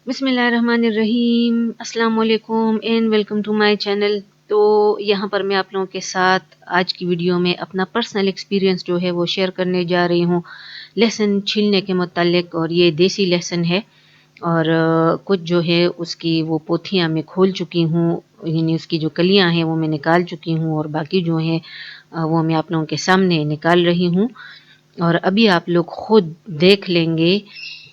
बिस्मिल्लाहिर्रहमानिर्रहीम। अस्सलाम वालेकुम and welcome to my channel. तो यहाँ पर मैं आप लोगों के साथ आज की वीडियो में अपना पर्सनल एक्सपीरियंस जो है वो शेयर करने जा रही हूँ लहसुन छीलने के मुतालिक। और ये देसी लहसुन है और कुछ जो है उसकी वो पोथियाँ मैं खोल चुकी हूँ, यानी उसकी जो कलियाँ हैं वो मैं निकाल चुकी हूँ और बाकी जो है वो मैं आप लोगों के सामने निकाल रही हूँ। और अभी आप लोग खुद देख लेंगे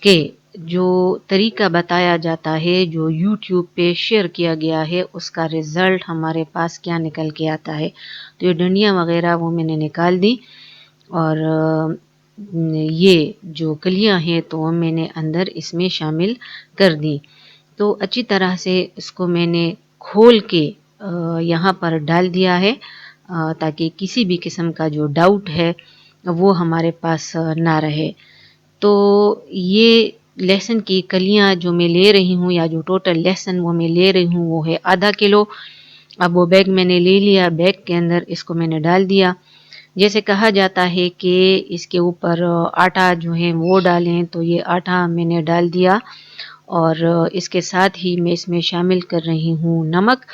कि जो तरीका बताया जाता है, जो यूट्यूब पे शेयर किया गया है, उसका रिज़ल्ट हमारे पास क्या निकल के आता है। तो ये डंडियाँ वगैरह वो मैंने निकाल दी और ये जो कलियाँ हैं तो मैंने अंदर इसमें शामिल कर दी। तो अच्छी तरह से इसको मैंने खोल के यहाँ पर डाल दिया है ताकि किसी भी किस्म का जो डाउट है वो हमारे पास ना रहे। तो ये लहसुन की कलियां जो मैं ले रही हूँ या जो टोटल लहसुन वो मैं ले रही हूँ वो है आधा किलो। अब वो बैग मैंने ले लिया, बैग के अंदर इसको मैंने डाल दिया। जैसे कहा जाता है कि इसके ऊपर आटा जो है वो डालें, तो ये आटा मैंने डाल दिया और इसके साथ ही मैं इसमें शामिल कर रही हूँ नमक।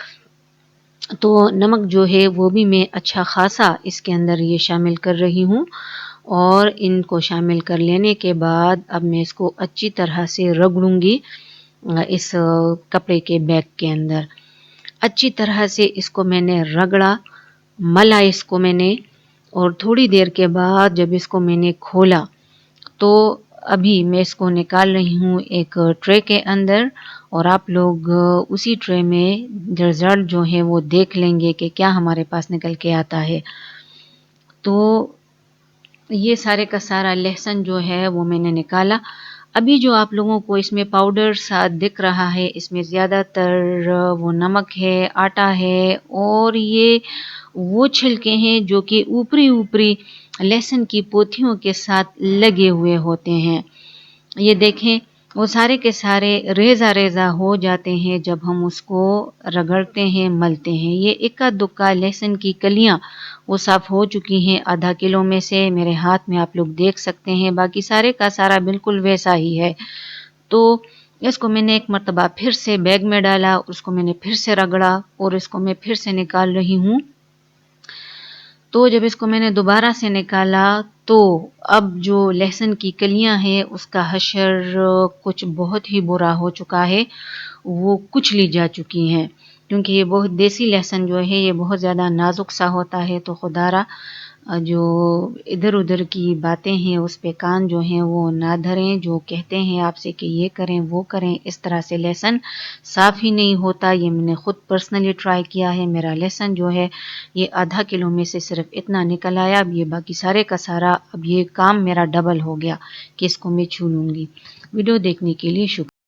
तो नमक जो है वो भी मैं अच्छा खासा इसके अंदर ये शामिल कर रही हूँ और इनको शामिल कर लेने के बाद अब मैं इसको अच्छी तरह से रगड़ूंगी इस कपड़े के बैग के अंदर। अच्छी तरह से इसको मैंने रगड़ा, मला इसको मैंने, और थोड़ी देर के बाद जब इसको मैंने खोला तो अभी मैं इसको निकाल रही हूँ एक ट्रे के अंदर और आप लोग उसी ट्रे में रिजल्ट जो है वो देख लेंगे कि क्या हमारे पास निकल के आता है। तो ये सारे का सारा लहसुन जो है वो मैंने निकाला। अभी जो आप लोगों को इसमें पाउडर सा दिख रहा है, इसमें ज़्यादातर वो नमक है, आटा है और ये वो छिलके हैं जो कि ऊपरी ऊपरी लहसुन की पोथियों के साथ लगे हुए होते हैं। ये देखें वो सारे के सारे रेजा रेजा हो जाते हैं जब हम उसको रगड़ते हैं, मलते हैं। ये इक्का दुक्का लहसुन की कलियां वो साफ हो चुकी हैं आधा किलो में से, मेरे हाथ में आप लोग देख सकते हैं। बाकी सारे का सारा बिल्कुल वैसा ही है। तो इसको मैंने एक मर्तबा फिर से बैग में डाला, उसको मैंने फिर से रगड़ा और इसको मैं फिर से निकाल रही हूँ। तो जब इसको मैंने दोबारा से निकाला तो अब जो लहसुन की कलियां हैं उसका हशर कुछ बहुत ही बुरा हो चुका है, वो कुचली जा चुकी हैं। क्योंकि ये बहुत देसी लहसुन जो है ये बहुत ज़्यादा नाजुक सा होता है। तो खुदारा जो इधर उधर की बातें हैं उस पे कान जो हैं वो ना धरें। जो कहते हैं आपसे कि ये करें वो करें, इस तरह से लहसुन साफ़ ही नहीं होता। ये मैंने खुद पर्सनली ट्राई किया है। मेरा लहसुन जो है ये आधा किलो में से सिर्फ इतना निकल आया। अब ये बाकी सारे का सारा, अब ये काम मेरा डबल हो गया कि इसको मैं छू लूँगी। वीडियो देखने के लिए शुक्रिया।